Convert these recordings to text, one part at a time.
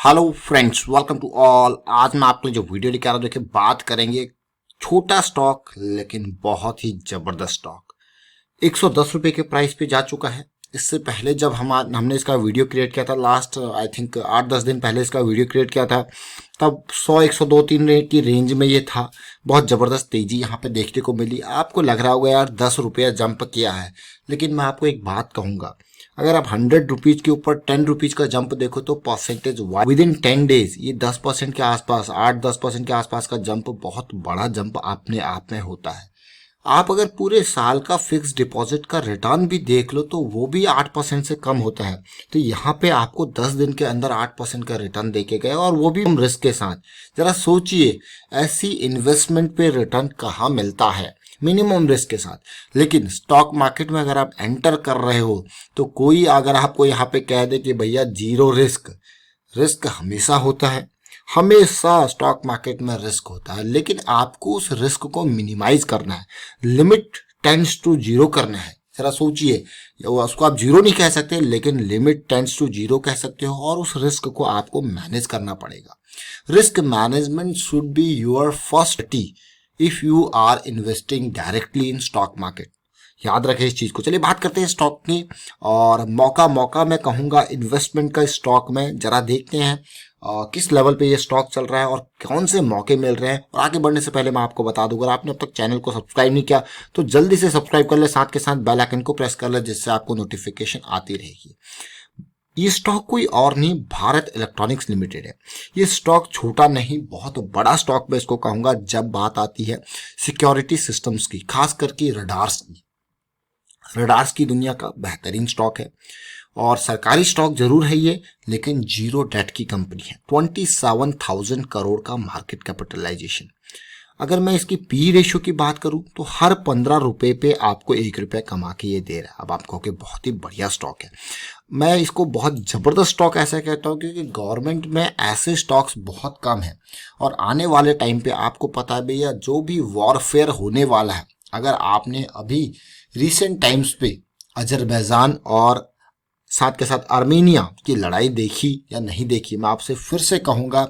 Hello friends, welcome to all. आज मैं आपको जो वीडियो लेकर आ रहा हूँ, देखिए बात करेंगे छोटा स्टॉक लेकिन बहुत ही जबरदस्त स्टॉक। 110 रुपए के प्राइस पे जा चुका है। इससे पहले जब हमने इसका वीडियो क्रिएट किया था, लास्ट आई थिंक 8-10 दिन पहले इसका वीडियो क्रिएट किया था, तब 100, 102, 3 की रेंज में ये था। बहुत ज़बरदस्त तेज़ी यहाँ पे देखने को मिली। आपको लग रहा होगा यार 10 रुपया जंप किया है, लेकिन मैं आपको एक बात कहूँगा, अगर आप 100 रुपीज़ के ऊपर 10 रुपीज़ का जंप देखो तो परसेंटेज विद इन 10 डेज ये 10% के आसपास, 8-10% के आसपास का जंप बहुत बड़ा जंप अपने आप में होता है। आप अगर पूरे साल का फिक्स डिपॉजिट का रिटर्न भी देख लो तो वो भी 8% से कम होता है। तो यहाँ पे आपको 10 दिन के अंदर 8% का रिटर्न देके गए, और वो भी कम रिस्क के साथ। जरा सोचिए, ऐसी इन्वेस्टमेंट पे रिटर्न कहाँ मिलता है मिनिमम रिस्क के साथ। लेकिन स्टॉक मार्केट में अगर आप एंटर कर रहे हो तो कोई अगर आपको यहाँ पे कह दे कि भैया जीरो रिस्क, रिस्क हमेशा होता है, हमेशा स्टॉक मार्केट में रिस्क होता है, लेकिन आपको उस रिस्क को मिनिमाइज करना है, लिमिट टेंड्स टू जीरो करना है। जरा सोचिए, उसको आप जीरो नहीं कह सकते, लेकिन लिमिट टेंड्स टू जीरो कह सकते हो, और उस रिस्क को आपको मैनेज करना पड़ेगा। Risk management should be your first T if you are investing directly in stock market. याद रखें इस चीज को। चलिए बात करते हैं स्टॉक की, और मौका मैं कहूंगा इन्वेस्टमेंट का स्टॉक में। जरा देखते हैं किस लेवल पे ये स्टॉक चल रहा है और कौन से मौके मिल रहे हैं। और आगे बढ़ने से पहले मैं आपको बता दूं, अगर आपने अब तक चैनल को सब्सक्राइब नहीं किया तो जल्दी से सब्सक्राइब कर ले, साथ के साथ बेल आइकन को प्रेस कर ले, जिससे आपको नोटिफिकेशन आती रहेगी। ये स्टॉक कोई और नहीं, भारत इलेक्ट्रॉनिक्स लिमिटेड है। ये स्टॉक छोटा नहीं, बहुत बड़ा स्टॉक मैं इसको कहूंगा जब बात आती है सिक्योरिटी सिस्टम्स की, खास करके रडार्स की। रडार्स की दुनिया का बेहतरीन स्टॉक है, और सरकारी स्टॉक जरूर है ये, लेकिन जीरो डेट की कंपनी है। 27,000 करोड़ का मार्केट कैपिटलाइजेशन। अगर मैं इसकी पी रेशियो की बात करूं तो हर 15 रुपए पे आपको 1 रुपया कमा के ये दे रहा है। अब आप कहोगे बहुत ही बढ़िया स्टॉक है। मैं इसको बहुत जबरदस्त स्टॉक ऐसा कहता हूं क्योंकि गवर्नमेंट में ऐसे स्टॉक्स बहुत कम है, और आने वाले टाइम पे आपको पता है भैया, जो भी वॉरफेयर होने वाला है, अगर आपने अभी रिसेंट टाइम्स पे अजरबैजान और साथ के साथ आर्मेनिया की लड़ाई देखी या नहीं देखी, मैं आपसे फिर से कहूँगा,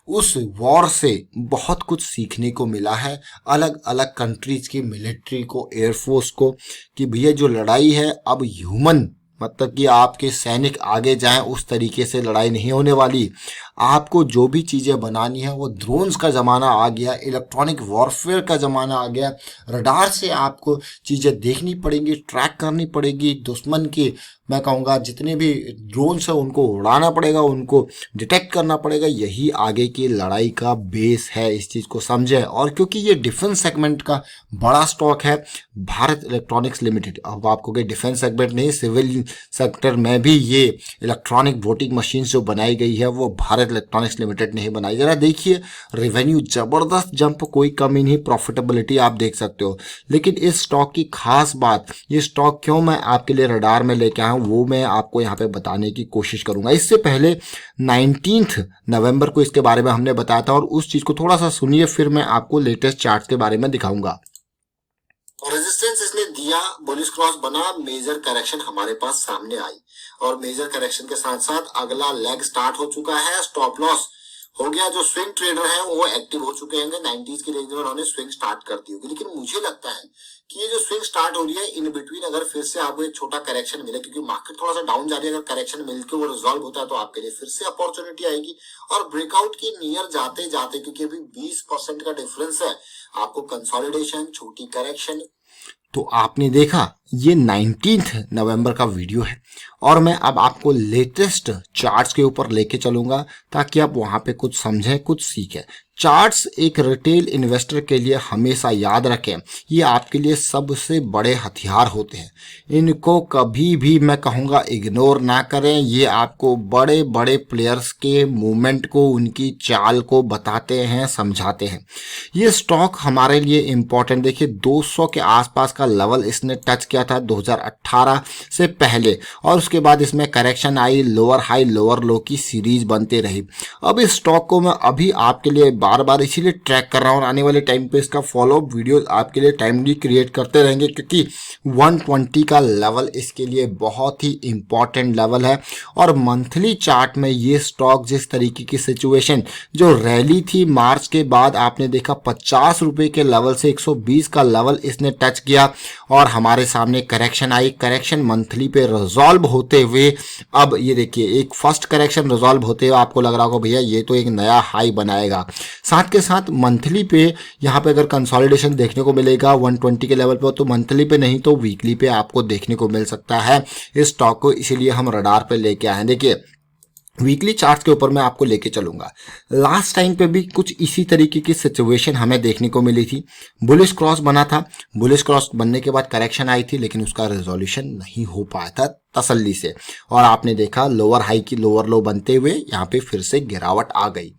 उस वॉर से बहुत कुछ सीखने को मिला है अलग अलग कंट्रीज की मिलिट्री को, एयरफोर्स को, कि भैया जो लड़ाई है अब ह्यूमन, मतलब कि आपके सैनिक आगे जाएं उस तरीके से लड़ाई नहीं होने वाली। आपको जो भी चीज़ें बनानी है, वो ड्रोन्स का ज़माना आ गया, इलेक्ट्रॉनिक वॉरफेयर का ज़माना आ गया। रडार से आपको चीज़ें देखनी पड़ेंगी, ट्रैक करनी पड़ेगी, दुश्मन की मैं कहूँगा जितने भी ड्रोन्स हैं उनको उड़ाना पड़ेगा, उनको डिटेक्ट करना पड़ेगा। यही आगे की लड़ाई का बेस है, इस चीज़ को समझें। और क्योंकि ये डिफेंस सेगमेंट का बड़ा स्टॉक है भारत इलेक्ट्रॉनिक्स लिमिटेड। अब आपको डिफेंस सेगमेंट नहीं, सिविल सेक्टर में भी ये इलेक्ट्रॉनिक वोटिंग मशीन जो बनाई गई है वो भारत इलेक्ट्रॉनिक्स लिमिटेड ने ही बनाई। जरा देखिए, रेवेन्यू जबरदस्त जंप, कोई कमी नहीं, प्रॉफिटेबिलिटी आप देख सकते हो। लेकिन इस स्टॉक की खास बात, ये स्टॉक क्यों मैं आपके लिए रडार में लेके आया हूं, वो मैं आपको यहाँ पे बताने की कोशिश करूंगा। इससे पहले 19 नवंबर को इसके बारे में हमने बताया था, और उस चीज को थोड़ा सा सुनिए, फिर मैं आपको लेटेस्ट चार्ट के बारे में दिखाऊंगा। रेजिस्टेंस इसने दिया, बुलिश क्रॉस बना, मेजर करेक्शन हमारे पास सामने आई, और मेजर करेक्शन के साथ साथ अगला लेग स्टार्ट हो चुका है। स्टॉप लॉस हो गया, जो स्विंग ट्रेडर है वो एक्टिव हो चुके होंगे, 90s की रेंज में उन्होंने स्विंग स्टार्ट कर दी होगी। लेकिन मुझे लगता है कि ये जो स्विंग स्टार्ट हो रही है, इन बिटवीन अगर फिर से आपको एक छोटा करेक्शन मिले, क्योंकि मार्केट थोड़ा सा डाउन जा रही है, अगर करेक्शन मिलकर वो रिजॉल्व होता है तो आपके लिए फिर से अपॉर्चुनिटी आएगी। और ब्रेकआउट के नियर जाते जाते, क्योंकि अभी 20% का डिफरेंस है, आपको कंसोलिडेशन, छोटी करेक्शन। तो आपने देखा, ये 19 नवंबर का वीडियो है, और मैं अब आपको लेटेस्ट चार्ट्स के ऊपर लेके चलूंगा ताकि आप वहां पे कुछ समझें, कुछ सीखें। चार्ट्स एक रिटेल इन्वेस्टर के लिए हमेशा याद रखें, ये आपके लिए सबसे बड़े हथियार होते हैं। इनको कभी भी मैं कहूँगा इग्नोर ना करें। ये आपको बड़े बड़े प्लेयर्स के मूवमेंट को, उनकी चाल को बताते हैं, समझाते हैं। ये स्टॉक हमारे लिए इम्पोर्टेंट, देखिए 200 के आसपास का लेवल इसने टच किया था 2018 से पहले, और उसके बाद इसमें करेक्शन आई, लोअर हाई लोअर लो की सीरीज बनते रही। अब इस स्टॉक को मैं अभी आपके लिए बार बार इसीलिए ट्रैक कर रहा हूँ और आने वाले टाइम पे इसका फॉलोअप वीडियो आपके लिए टाइमली क्रिएट करते रहेंगे, क्योंकि 120 का लेवल इसके लिए बहुत ही इंपॉर्टेंट लेवल है। और मंथली चार्ट में ये स्टॉक जिस तरीके की सिचुएशन जो रैली थी मार्च के बाद, आपने देखा 50 रुपए के लेवल से 120 का लेवल इसने टच किया और हमारे सामने करेक्शन आई। करेक्शन मंथली पे रिजॉल्व होते हुए अब ये देखिए एक फर्स्ट करेक्शन रिजॉल्व होते हुए आपको लग रहा होगा भैया ये तो एक नया हाई बनाएगा। साथ के साथ मंथली पे यहाँ पे अगर कंसोलिडेशन देखने को मिलेगा 120 के लेवल पे, तो मंथली पे नहीं तो वीकली पे आपको देखने को मिल सकता है इस स्टॉक को, इसीलिए हम रडार पे लेके आए हैं। देखिए वीकली चार्ट के ऊपर मैं आपको लेके चलूंगा। लास्ट टाइम पे भी कुछ इसी तरीके की सिचुएशन हमें देखने को मिली थी। बुलिश क्रॉस बना था, बुलिश क्रॉस बनने के बाद करेक्शन आई थी, लेकिन उसका रेजोल्यूशन नहीं हो पाया था तसल्ली से, और आपने देखा लोअर हाई की लोअर लो बनते हुए यहाँ पे फिर से गिरावट आ गई।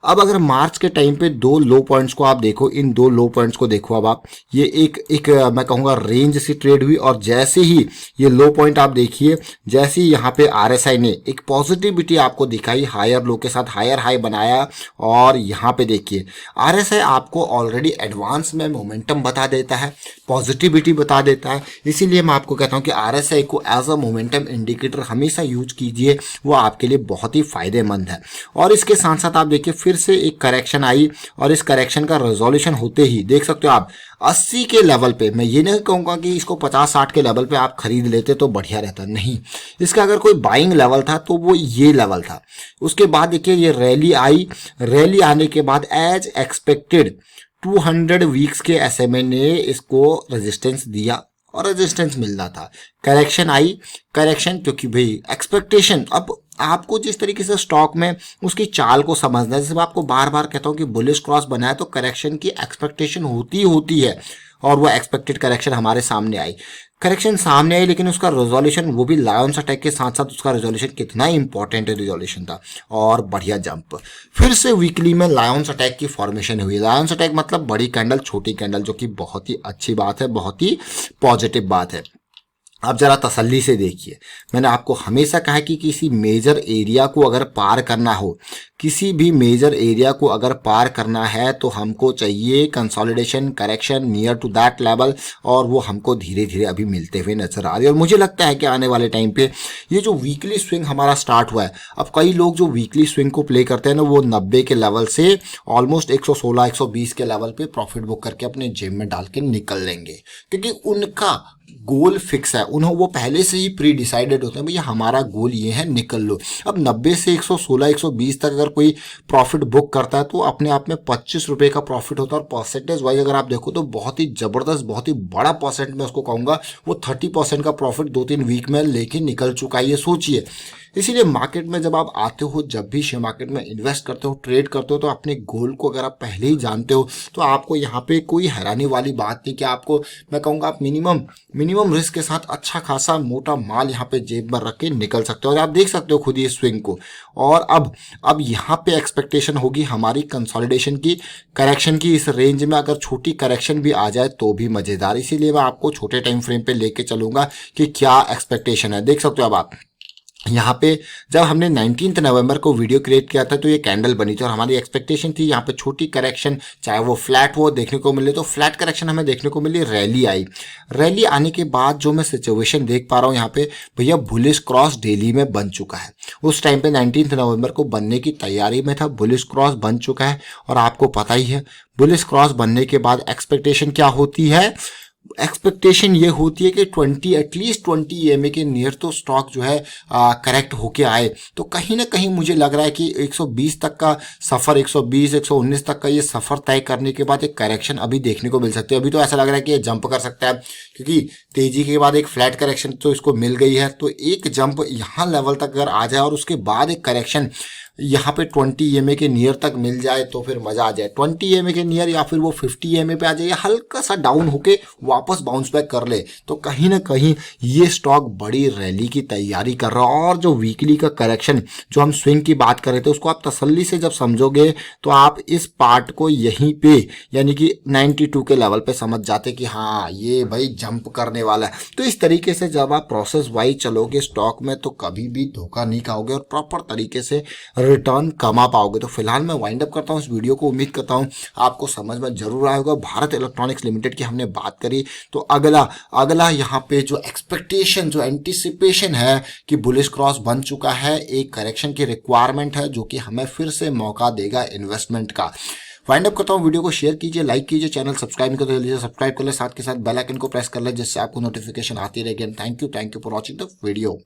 अब अगर मार्च के टाइम पे दो लो पॉइंट्स को आप देखो, इन दो लो पॉइंट्स को देखो, अब आप ये एक मैं कहूँगा रेंज सी ट्रेड हुई, और जैसे ही ये लो पॉइंट आप देखिए, जैसे ही यहाँ पे आरएसआई ने एक पॉजिटिविटी आपको दिखाई, हायर लो के साथ हायर हाई बनाया, और यहाँ पे देखिए आरएसआई आपको ऑलरेडी एडवांस में मोमेंटम बता देता है, पॉजिटिविटी बता देता है। इसीलिए मैं आपको कहता हूँ कि आरएसआई को एज अ मोमेंटम इंडिकेटर हमेशा यूज कीजिए, वो आपके लिए बहुत ही फायदेमंद है। और इसके साथ साथ आप देखिए फिर से एक करेक्शन आई, और इस करेक्शन का रेजोल्यूशन होते ही देख सकते हो आप 80 के लेवल पे, मैं ये नहीं कहूँगा कि इसको 50-60 के लेवल पे आप खरीद लेते तो बढ़िया रहता, नहीं, इसका अगर कोई बाइंग लेवल था तो वो ये लेवल था। उसके बाद देखिए ये रैली आई, रैली आने के बाद एज एक्सपेक्टेड 200 वीक्स के एसएमए ने इसको रेजिस्टेंस दिया और रेजिस्टेंस मिलना था। करेक्शन आई, करेक्शन क्योंकि भाई एक्सपेक्टेशन, अब आपको जिस तरीके से स्टॉक में उसकी चाल को समझना है, जैसे मैं आपको बार बार कहता हूँ कि बुलिश क्रॉस बनाए तो करेक्शन की एक्सपेक्टेशन होती है, और वो एक्सपेक्टेड करेक्शन हमारे सामने आई। करेक्शन सामने आई, लेकिन उसका रेजोल्यूशन, वो भी लायंस अटैक के साथ साथ उसका रेजोल्यूशन कितना इंपॉर्टेंट रेजोल्यूशन था, और बढ़िया जंप। फिर से वीकली में लायंस अटैक की फॉर्मेशन हुई। लायंस अटैक मतलब बड़ी कैंडल छोटी कैंडल, जो कि बहुत ही अच्छी बात है, बहुत ही पॉजिटिव बात है। अब जरा तसल्ली से देखिए, मैंने आपको हमेशा कहा कि किसी मेजर एरिया को अगर पार करना हो, किसी भी मेजर एरिया को अगर पार करना है तो हमको चाहिए consolidation, correction near to that level, और वो हमको धीरे धीरे अभी मिलते हुए नजर आ रही है। और मुझे लगता है कि आने वाले टाइम पे ये जो वीकली स्विंग हमारा स्टार्ट हुआ है, अब कई लोग जो वीकली स्विंग को प्ले करते हैं ना, वो 90 के लेवल से ऑलमोस्ट 116-120 के लेवल पे प्रॉफिट बुक करके अपने जेब में डाल के निकल लेंगे, क्योंकि उनका गोल फिक्स है, उन्हें वो पहले से ही प्री डिसाइडेड होता है, भैया हमारा गोल ये है, निकल लो। अब 90 से 116-120 तक अगर कोई प्रॉफिट बुक करता है तो अपने आप में 25 रुपए का प्रॉफिट होता है, और परसेंटेज वाइज अगर आप देखो तो बहुत ही जबरदस्त, बहुत ही बड़ा परसेंट में उसको कहूंगा, वो 30% का प्रॉफिट 2-3 वीक में लेके निकल चुका है, ये सोचिए। इसीलिए मार्केट में जब आप आते हो, जब भी शेयर मार्केट में इन्वेस्ट करते हो, ट्रेड करते हो, तो अपने गोल को अगर आप पहले ही जानते हो तो आपको यहाँ पे कोई हैरानी वाली बात नहीं कि आपको, मैं कहूँगा आप मिनिमम रिस्क के साथ अच्छा खासा मोटा माल यहाँ पे जेब में रख के निकल सकते हो। और आप देख सकते हो खुद ये स्विंग को। और अब यहाँ पे एक्सपेक्टेशन होगी हमारी कंसोलिडेशन की, करेक्शन की। इस रेंज में अगर छोटी करेक्शन भी आ जाए तो भी मजेदार। इसीलिए मैं आपको छोटे टाइम फ्रेम पे लेके चलूंगा कि क्या एक्सपेक्टेशन है। देख सकते हो अब आप यहाँ पे, जब हमने 19 नवंबर को वीडियो क्रिएट किया था तो ये कैंडल बनी थी, और हमारी एक्सपेक्टेशन थी यहाँ पे छोटी करेक्शन, चाहे वो फ्लैट हो, देखने को मिले। तो फ्लैट करेक्शन हमें देखने को मिली, रैली आई। रैली आने के बाद जो मैं सिचुएशन देख पा रहा हूँ यहाँ पे, भैया बुलिश क्रॉस डेली में बन चुका है। उस टाइम पे 19 नवंबर को बनने की तैयारी में था, बुलिश क्रॉस बन चुका है। और आपको पता ही है बुलिश क्रॉस बनने के बाद एक्सपेक्टेशन क्या होती है, एक्सपेक्टेशन ये होती है कि एटलीस्ट 20 EMA के नियर तो स्टॉक जो है करेक्ट होके आए। तो कहीं ना कहीं मुझे लग रहा है कि 120 तक का सफ़र, 120 119 तक का ये सफ़र तय करने के बाद एक करेक्शन अभी देखने को मिल सकती है। अभी तो ऐसा लग रहा है कि ये जंप कर सकता है, क्योंकि तेजी के बाद एक फ्लैट करेक्शन तो इसको मिल गई है। तो एक जंप यहाँ लेवल तक अगर आ जाए और उसके बाद एक करेक्शन यहाँ पे 20 EMA के नियर तक मिल जाए तो फिर मजा आ जाए। 20 EMA के नियर या फिर वो 50 EMA पे आ जाए या हल्का सा डाउन होके वापस बाउंस बैक कर ले तो कहीं ना कहीं ये स्टॉक बड़ी रैली की तैयारी कर रहा है। और जो वीकली का करेक्शन जो हम स्विंग की बात कर रहे थे उसको आप तसल्ली से जब समझोगे तो आप इस पार्ट को यहीं पे यानी कि 92 के लेवल पे समझ जाते कि हाँ ये भाई जंप करने वाला है। तो इस तरीके से जब आप प्रोसेस वाइज चलोगे स्टॉक में तो कभी भी धोखा नहीं खाओगे और प्रॉपर तरीके से रिटर्न कमा पाओगे। तो फिलहाल मैं वाइंड अप करता हूँ इस वीडियो को। उम्मीद करता हूँ आपको समझ में जरूर आया होगा। भारत इलेक्ट्रॉनिक्स लिमिटेड की हमने बात करी तो अगला यहाँ पे जो एक्सपेक्टेशन जो एंटिसिपेशन है कि बुलिश क्रॉस बन चुका है, एक करेक्शन की रिक्वायरमेंट है जो कि हमें फिर से मौका देगा इन्वेस्टमेंट का। फाइंड अप करता हूँ। वीडियो को शेयर कीजिए, लाइक कीजिए, चैनल सब्सक्राइब नहीं कर तो सब्सक्राइब कर ले, साथ के साथ बेल आइकन को प्रेस कर ले जिससे आपको नोटिफिकेशन आती रहेगी। Thank you for watching the video.